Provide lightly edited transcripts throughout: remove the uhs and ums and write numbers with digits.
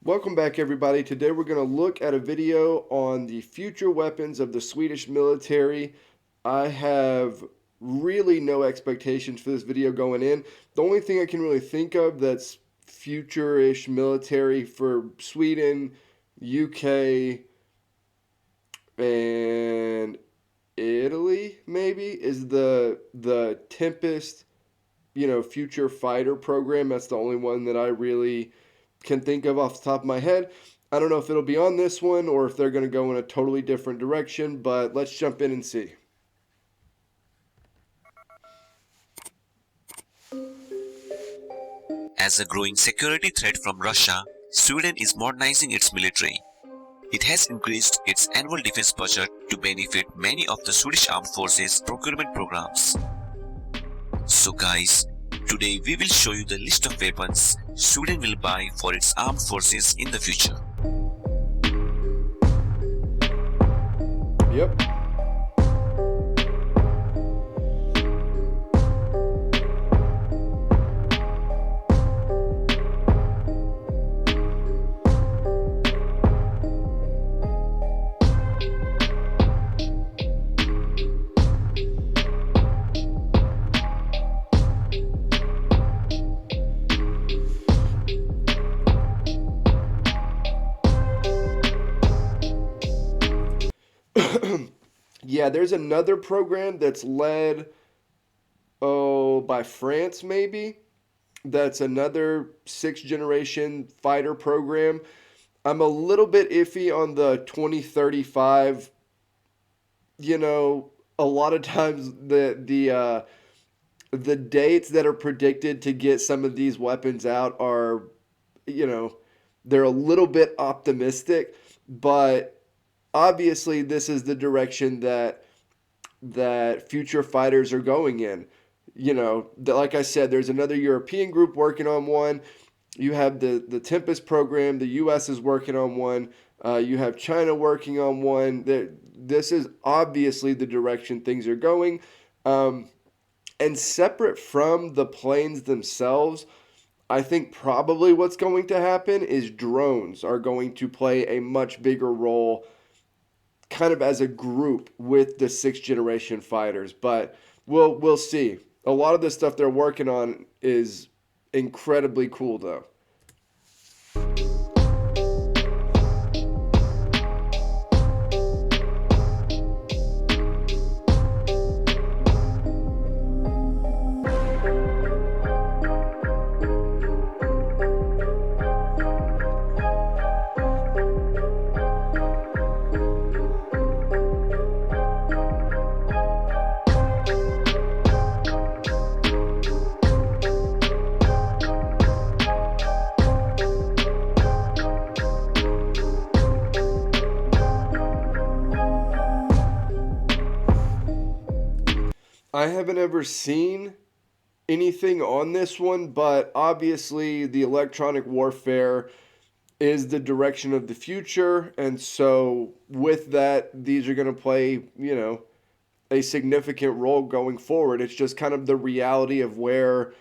Welcome back, everybody. Today we're going to look at a video on the future weapons of the Swedish military. I have really no expectations for this video going in. The only thing I can really think of that's future-ish military for Sweden, UK, and Italy maybe is the Tempest, future fighter program. That's the only one that I really can think of off the top of my head. I don't know if it'll be on this one or if they're going to go in a totally different direction, but let's jump in and see. As a growing security threat from Russia, Sweden is modernizing its military. It has increased its annual defense budget to benefit many of the Swedish Armed Forces procurement programs. So guys, today we will show you the list of weapons Sweden will buy for its armed forces in the future. Yep. Yeah, there's another program that's led, by France maybe. That's another sixth generation fighter program. I'm a little bit iffy on the 2035. A lot of times the dates that are predicted to get some of these weapons out are, you know, they're a little bit optimistic, but obviously this is the direction that future fighters are going in. Like I said, there's another European group working on one. You have the Tempest program. The U.S. is working on one. You have China working on one. This is obviously the direction things are going. And separate from the planes themselves, I think probably what's going to happen is drones are going to play a much bigger role kind of as a group with the sixth generation fighters, but we'll see. A lot of the stuff they're working on is incredibly cool though. I haven't ever seen anything on this one, but obviously the electronic warfare is the direction of the future, and so with that, these are going to play, a significant role going forward. It's just kind of the reality of where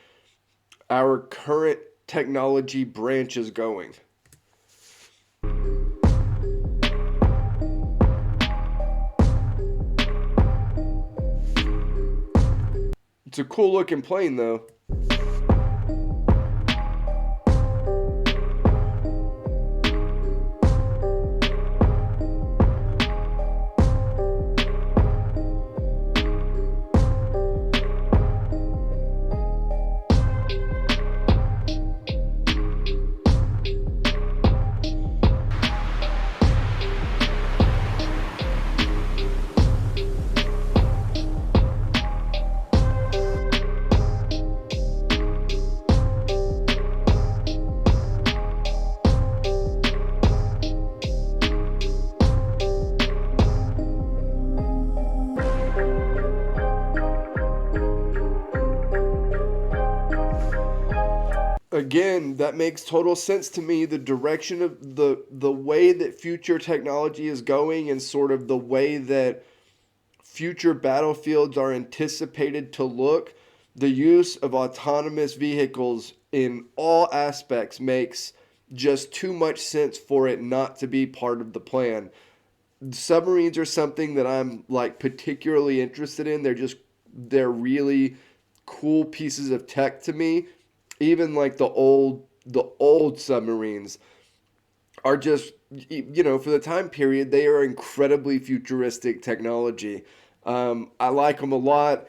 our current technology branch is going. It's a cool looking plane though. Again, that makes total sense to me. The direction of the way that future technology is going and sort of the way that future battlefields are anticipated to look, the use of autonomous vehicles in all aspects makes just too much sense for it not to be part of the plan. Submarines are something that I'm like particularly interested in. They're really cool pieces of tech to me. Even like the old submarines are just, for the time period, they are incredibly futuristic technology. I like them a lot.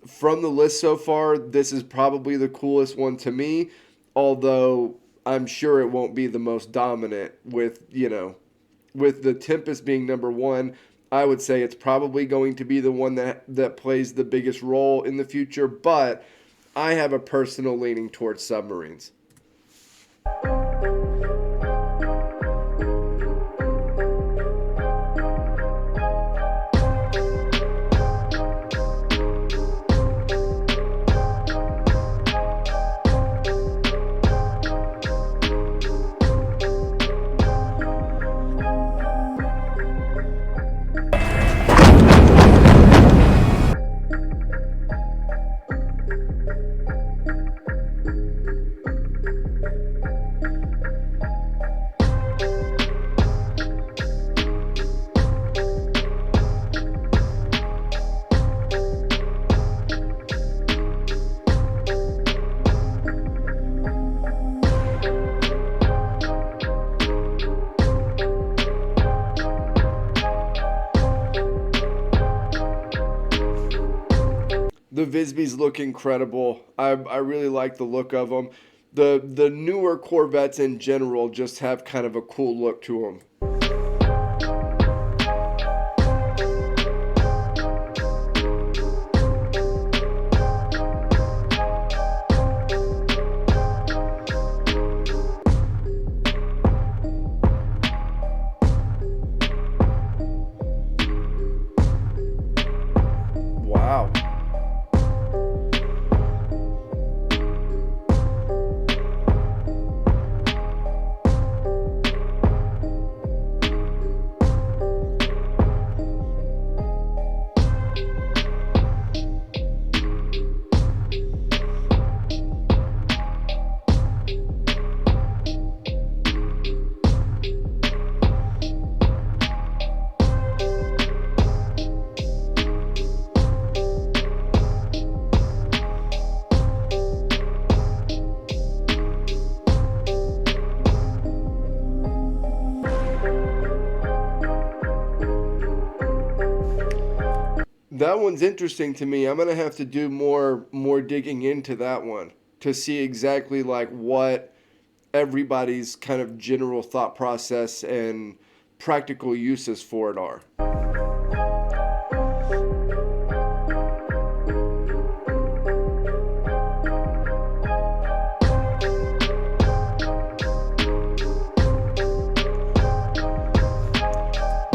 From the list so far, this is probably the coolest one to me, although I'm sure it won't be the most dominant with the Tempest being number one. I would say it's probably going to be the one that plays the biggest role in the future, but I have a personal leaning towards submarines. The Visbys look incredible. I really like the look of them. The newer Corvettes in general just have kind of a cool look to them. Wow. That one's interesting to me. I'm gonna have to do more digging into that one to see exactly like what everybody's kind of general thought process and practical uses for it are.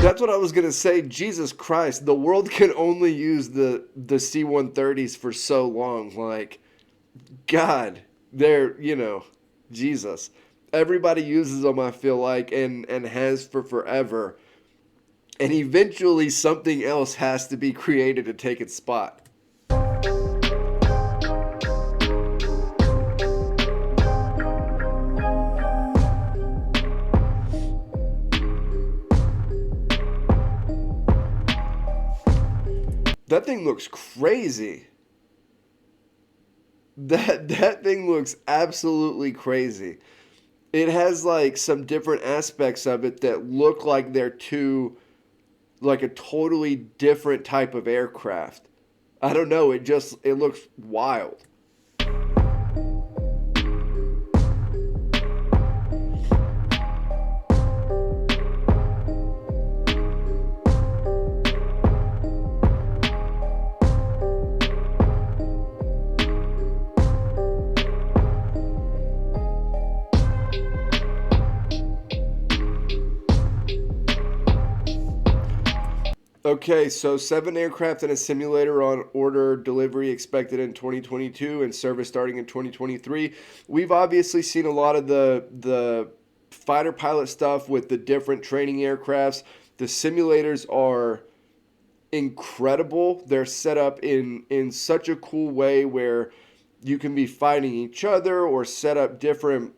That's what I was gonna say. Jesus Christ, the world can only use the C-130s for so long. Like, God, they're Jesus. Everybody uses them. I feel like, and has for forever. And eventually, something else has to be created to take its spot. That thing looks crazy. That thing looks absolutely crazy. It has like some different aspects of it that look like they're two like a totally different type of aircraft. I don't know, it looks wild. Okay, so 7 aircraft and a simulator on order, delivery expected in 2022 and service starting in 2023. We've obviously seen a lot of the fighter pilot stuff with the different training aircrafts. The simulators are incredible. They're set up in such a cool way where you can be fighting each other or set up different,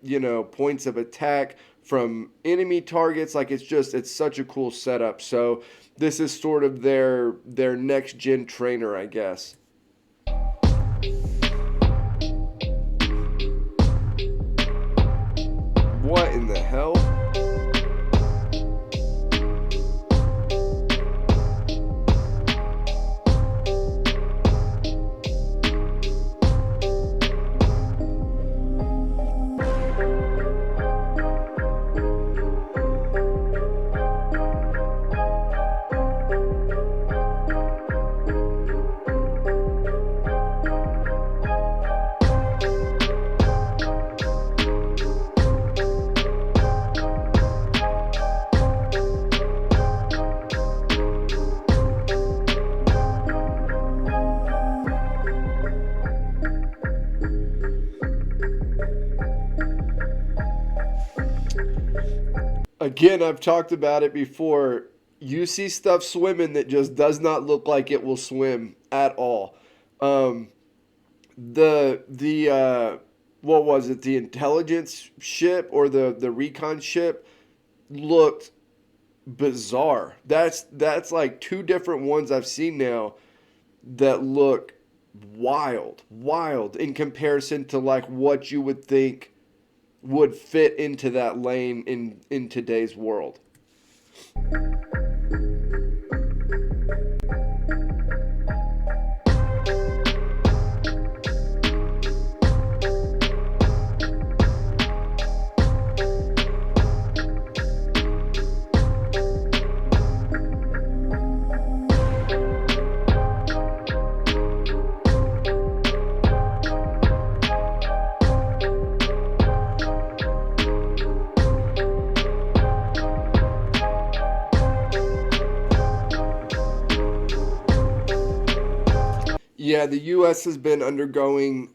points of attack from enemy targets. Like it's such a cool setup. So this is sort of their next gen trainer, I guess. What in the hell? Again, I've talked about it before. You see stuff swimming that just does not look like it will swim at all. Um, the what was it? The intelligence ship or the recon ship looked bizarre. That's like two different ones I've seen now that look wild in comparison to like what you would think would fit into that lane in today's world. Yeah, the US has been undergoing,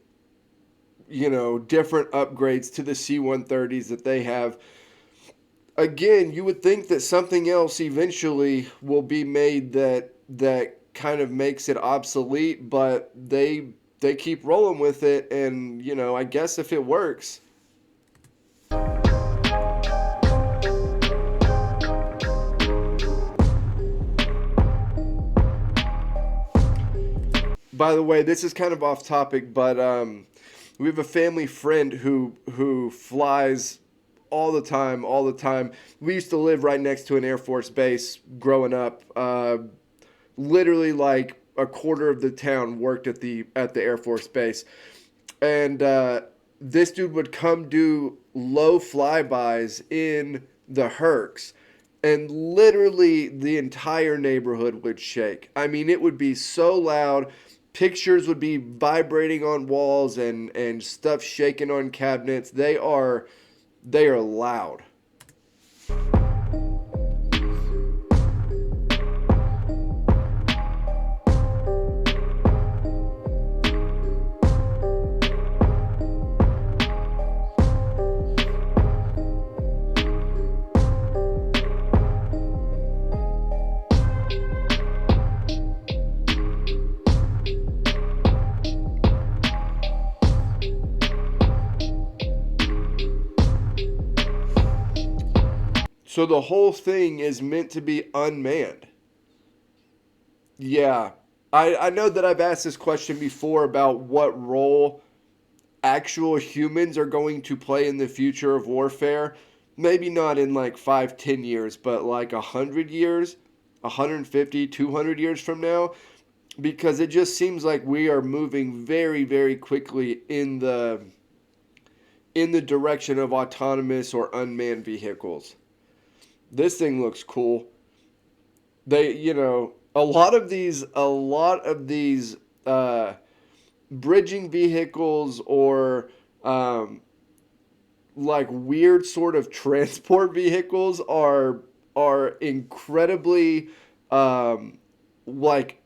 different upgrades to the C-130s that they have. Again, you would think that something else eventually will be made that kind of makes it obsolete, but they keep rolling with it, and I guess if it works. By the way, this is kind of off topic, but we have a family friend who flies all the time, all the time. We used to live right next to an Air Force base growing up. Literally, like a quarter of the town worked at the Air Force base, and this dude would come do low flybys in the Hercs. And literally the entire neighborhood would shake. I mean, it would be so loud. Pictures would be vibrating on walls and stuff shaking on cabinets. They are loud. So the whole thing is meant to be unmanned. Yeah. I know that I've asked this question before about what role actual humans are going to play in the future of warfare. Maybe not in like 5, 10 years, but like 100 years, 150, 200 years from now. Because it just seems like we are moving very, very quickly in the direction of autonomous or unmanned vehicles. This thing looks cool. They, a lot of these bridging vehicles or like weird sort of transport vehicles are incredibly like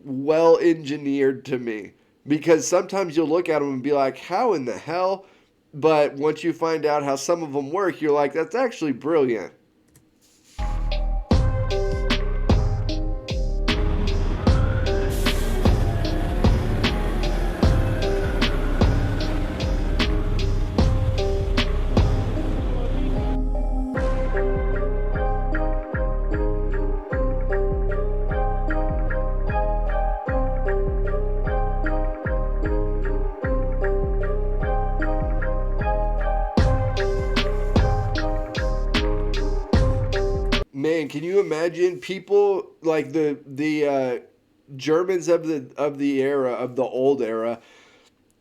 well engineered to me, because sometimes you'll look at them and be like, how in the hell? But once you find out how some of them work, you're like, that's actually brilliant. man, can you imagine people like the Germans of the era of the old era,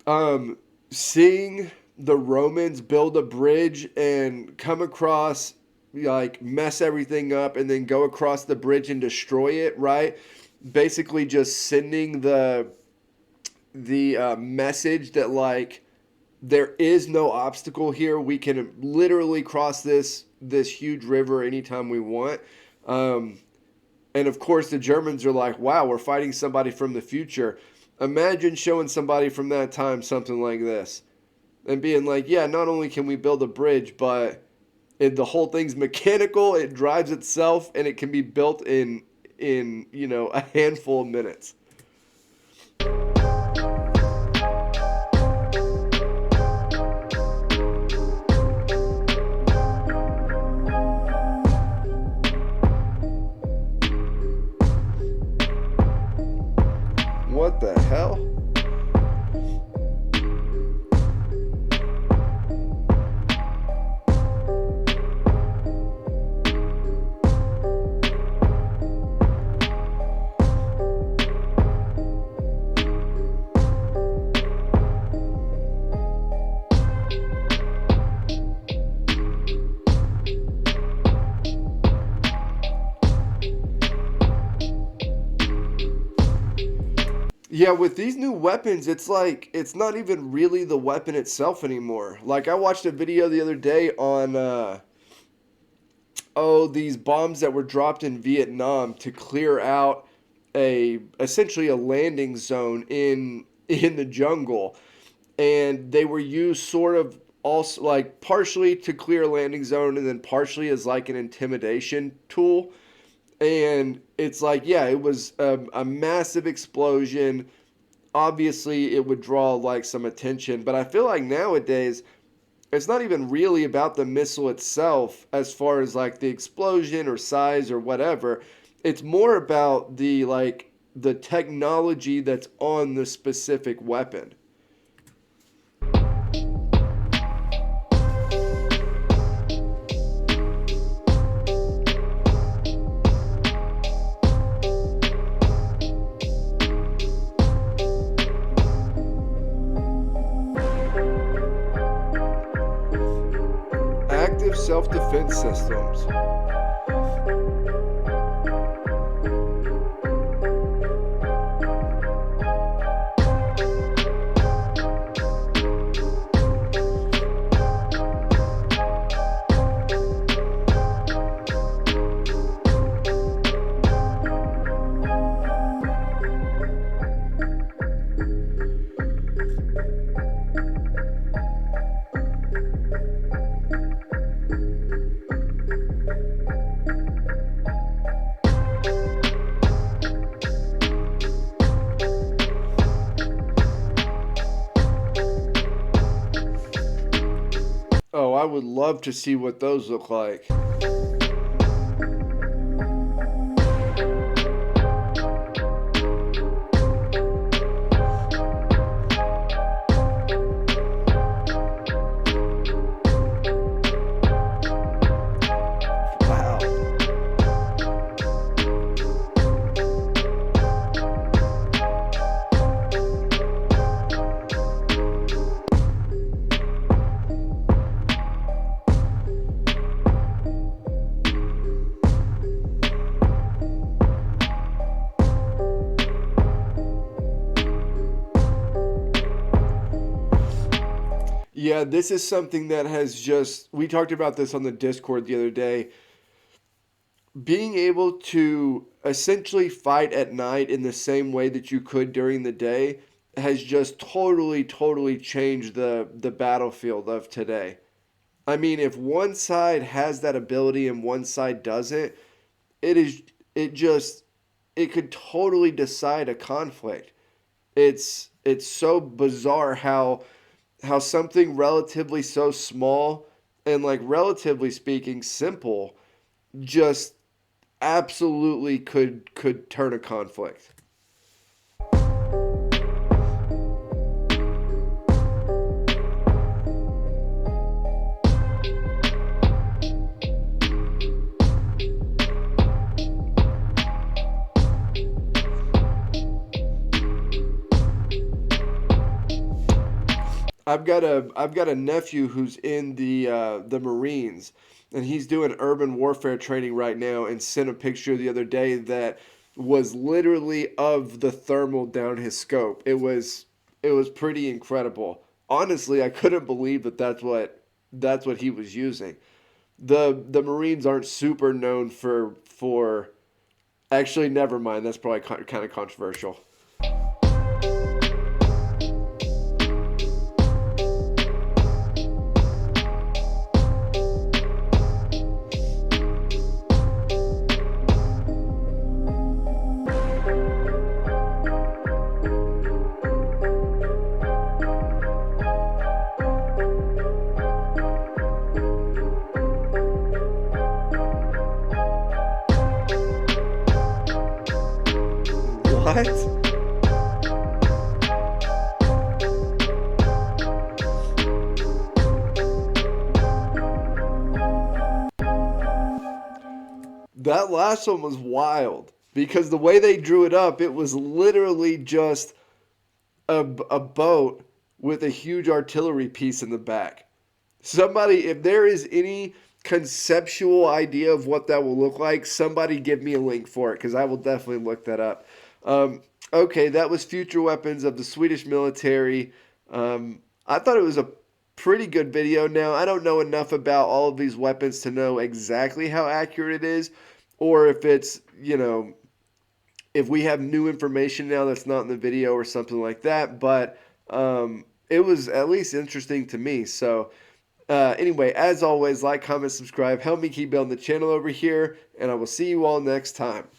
um, seeing the Romans build a bridge and come across, like, mess everything up and then go across the bridge and destroy it, right? Basically, just sending the message that, like, there is no obstacle here. We can literally cross this huge river anytime we want. Um, and of course, the Germans are like, "Wow, we're fighting somebody from the future." Imagine showing somebody from that time something like this and being like, "Yeah, not only can we build a bridge, but the whole thing's mechanical. It drives itself, and it can be built in a handful of minutes." What the hell? Yeah, with these new weapons, it's like it's not even really the weapon itself anymore. Like I watched a video the other day on these bombs that were dropped in Vietnam to clear out a essentially a landing zone in the jungle, and they were used sort of also like partially to clear a landing zone and then partially as like an intimidation tool. And it's like, yeah, it was a massive explosion. Obviously, it would draw like some attention, but I feel like nowadays it's not even really about the missile itself as far as like the explosion or size or whatever. It's more about the technology that's on the specific weapon. Active self-defense systems. Oh, I would love to see what those look like. Wow. Yeah, this is something that has just, we talked about this on the Discord the other day. Being able to essentially fight at night in the same way that you could during the day has just totally changed the battlefield of today. I mean, if one side has that ability and one side doesn't, it is it just it could totally decide a conflict. It's so bizarre how something relatively so small and, like, relatively speaking simple just absolutely could turn a conflict. I've got a nephew who's in the Marines, and he's doing urban warfare training right now, and sent a picture the other day that was literally of the thermal down his scope. It was pretty incredible. Honestly, I couldn't believe that that's what he was using. The Marines aren't super known for actually, never mind. That's probably kind of controversial. What? That last one was wild because the way they drew it up, it was literally just a boat with a huge artillery piece in the back. Somebody, if there is any conceptual idea of what that will look like, somebody give me a link for it because I will definitely look that up. Okay, that was future weapons of the Swedish military. I thought it was a pretty good video. Now, I don't know enough about all of these weapons to know exactly how accurate it is, or if it's, if we have new information now that's not in the video or something like that. But it was at least interesting to me. So, anyway, as always, like, comment, subscribe. Help me keep building the channel over here, and I will see you all next time.